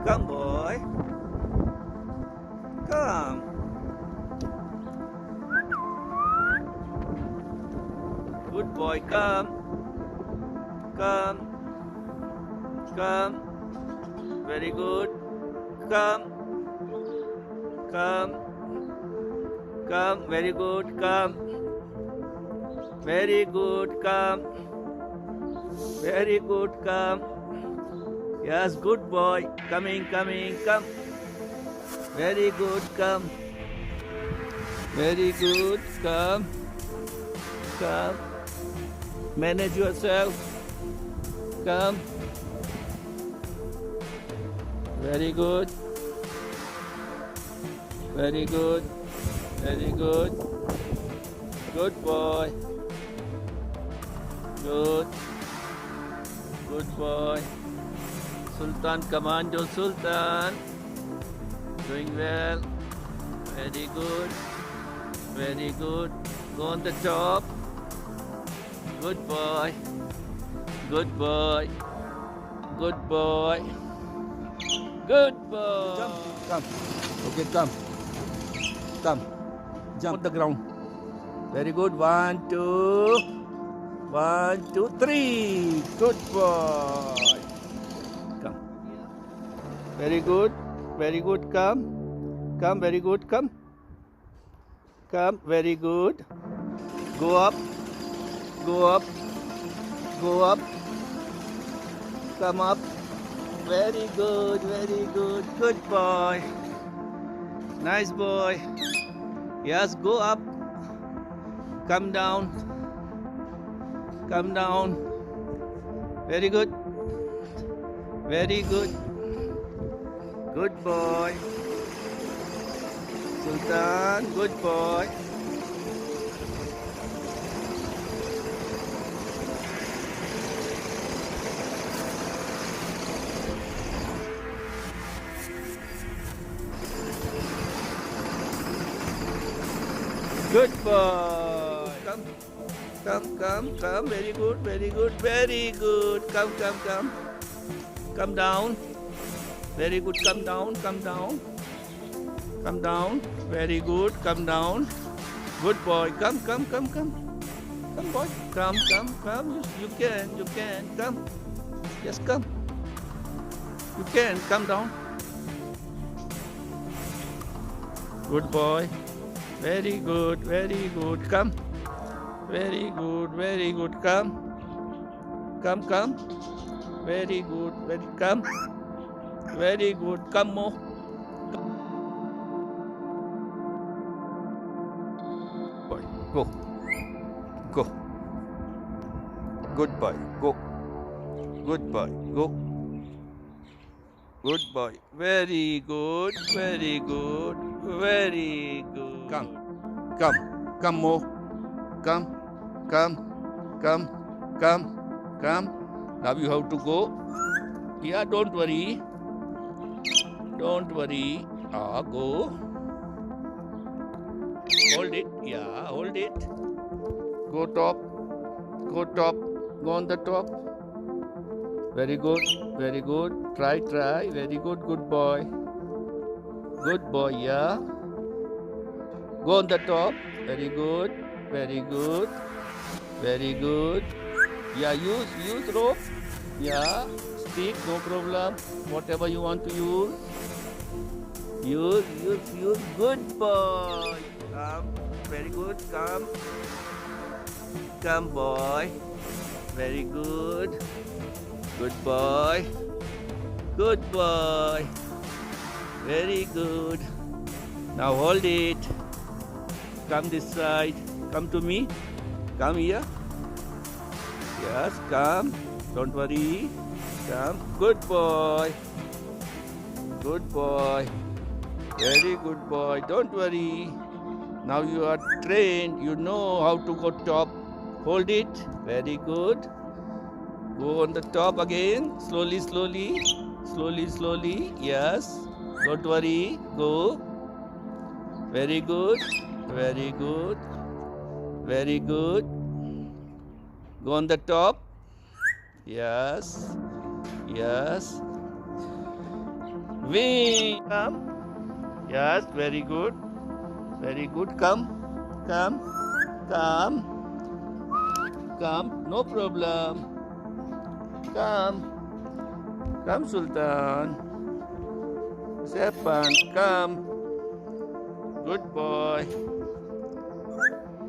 Come, boy. Come. Good boy. Come. Come. Come. Very good. Come. Come. Come. Very good. Come. Very good. Come. Very good. Come. Yes, good boy. Coming. Come. Very good. Come. Very good. Come. Manage yourself. Come. Very good. Very good. Very good. Good boy. Good. Good boy. Sultan, Commando, Sultan. Doing well. Very good. Very good. Go on the top. Good boy. Good boy. Good boy. Good boy. Jump. Come. Okay, come. Come. Jump on the ground. Very good. 1, 2. 1, 2, 3. Good boy. Come. Very good. Very good. Come. Come. Very good. Come. Come. Very good. Go up. Go up. Go up. Come up. Very good. Very good. Good boy. Nice boy. Yes, go up. Come down. Come down. Very good. Very good. Good boy. Sultan, good boy. Good boy. Come. Very good. Very good. Come. Come down. Very good. Come down. Come down. Very good. Come down. Good boy. Come. Come, boy. Come. You can. Come. Yes, come. You can. Come down. Good boy. Very good. Come. Very good. Come. Very good. Come. Very good. Come more. Boy, go. Good boy. Go. Good boy. Go. Good boy. Very good. Come more. Come. Now you have to go. Yeah, don't worry. Go. Hold it. Yeah, hold it. Go top. Go on the top. Very good. Try. Very good. Good boy. Yeah. Go on the top. Very good. Yeah, use rope. Yeah, stick, no problem. Whatever you want to use. Use. Good boy. Come. Very good. Come, boy. Very good. Good boy. Very good. Now hold it. Come this side. Come to me. Come here. Yes, come. Don't worry. Come. Good boy. Very good boy. Don't worry. Now you are trained. You know how to go top. Hold it. Very good. Go on the top again. Slowly. Yes. Don't worry. Go. Very good. Go on the top. Yes. Wing. Come. Yes, very good. Very good. Come. Come. Come. Come. No problem. Come. Come, Sultan. Sepan. Come. Good boy.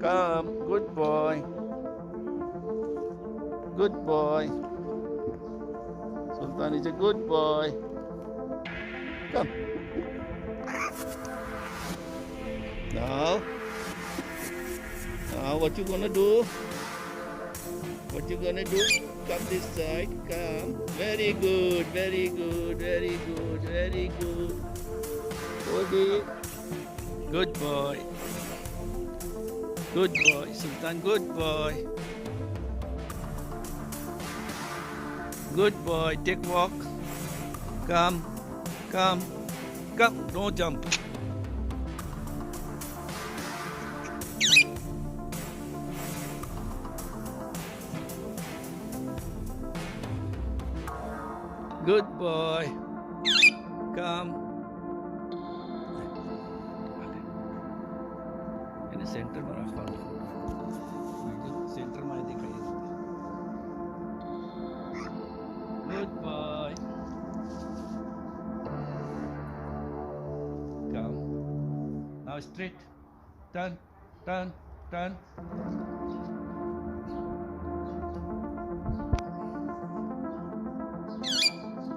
Come. Good boy. Good boy. Sultan is a good boy. Come. Now. Now what you gonna do? What you gonna do? Come this side. Come. Very good. Very good. Very good. Very good. Hold it. Good boy. Good boy. Sultan, good boy. Good boy. Take walk. Come. Come. Come. Don't jump. Good boy. Come. In center में रखा centre में दिखाई Good boy. Come. Now straight. Turn. Turn. Turn.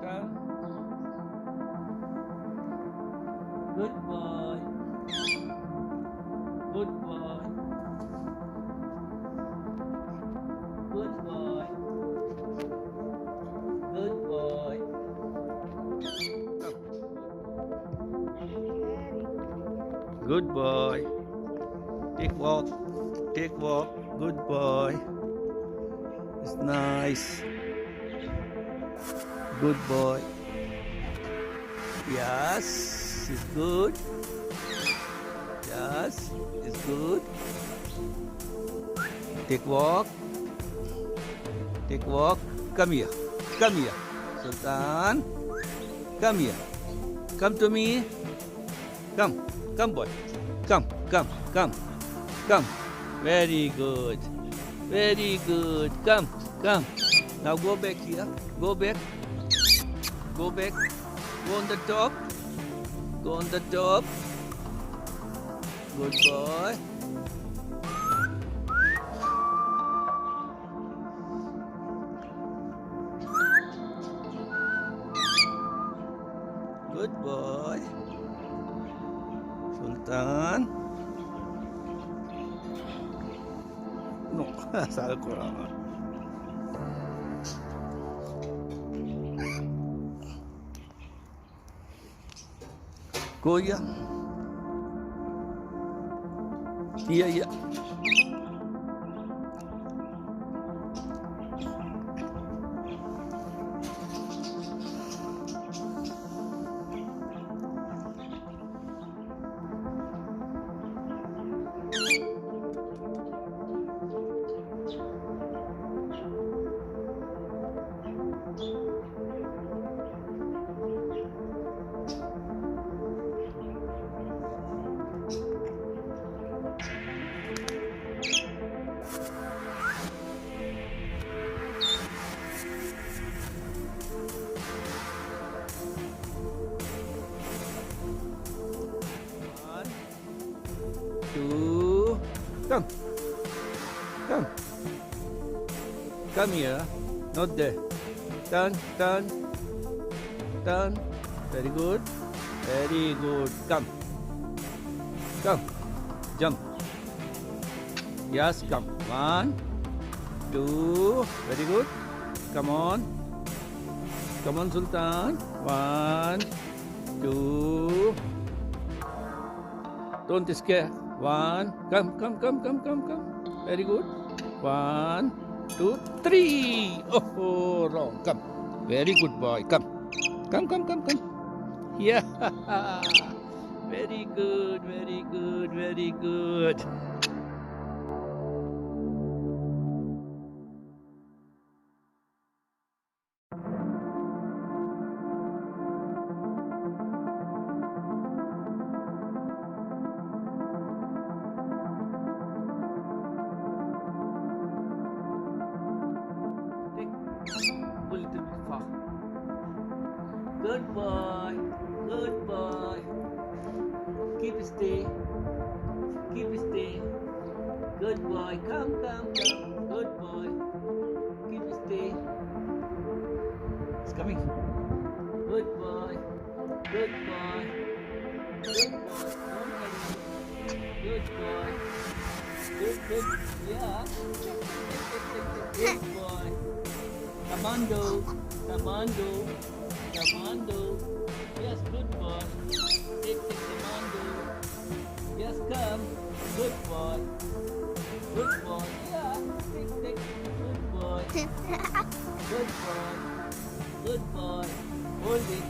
Turn. Good boy. Good boy. Good boy. Good boy. Good boy. Take walk. Take walk. Good boy. It's nice. Good boy. Yes, it's good. Yes, it's good. Take walk. Take walk. Come here. Come here. Sultan. Come here. Come to me. Come. Come, boy. Come. Come. Come. Come. Very good. Very good. Come. Come. Now go back here. Go back. Go back. Go on the top. Go on the top. Good boy. Good boy. Sultan. No, salah kurang. Go ya. Iya, iya. Two. Come. Come. Come here. Not there. Turn. Turn. Turn. Very good. Very good. Come. Come. Jump. Yes, come. One. Two. Very good. Come on. Come on, Sultan. One. Two. Don't scare. One. Come, come, come, come, come, come. Very good. One, two, three. Oh, wrong. Come. Very good boy. Come. Come, come, come, come. Yeah. Very good, very good, very good. Good boy. Good boy. Keep still. Keep still. Good boy. Come, come, come. Good boy. Keep still. It's coming. Good boy. Good boy. Good boy. Don't worry. Good boy. Good, good. Yeah. Good boy. Commando. Commando. Commando. Yes, good boy. Take the commando. Yes, come. Good boy. Good boy. Yeah. Take. Good boy. Good boy. Good boy. Hold it.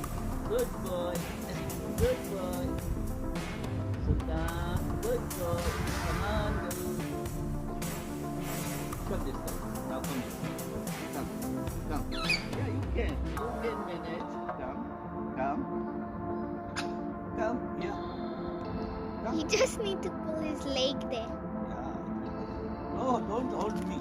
Good boy. Good boy. Sultan. Good boy. Commando. Come this way. Now come this way. Come. Come. Yeah, you can. You can manage. Come. Come. Come. Yeah. Come. You just need to pull his leg there. Yeah. No, don't hold me.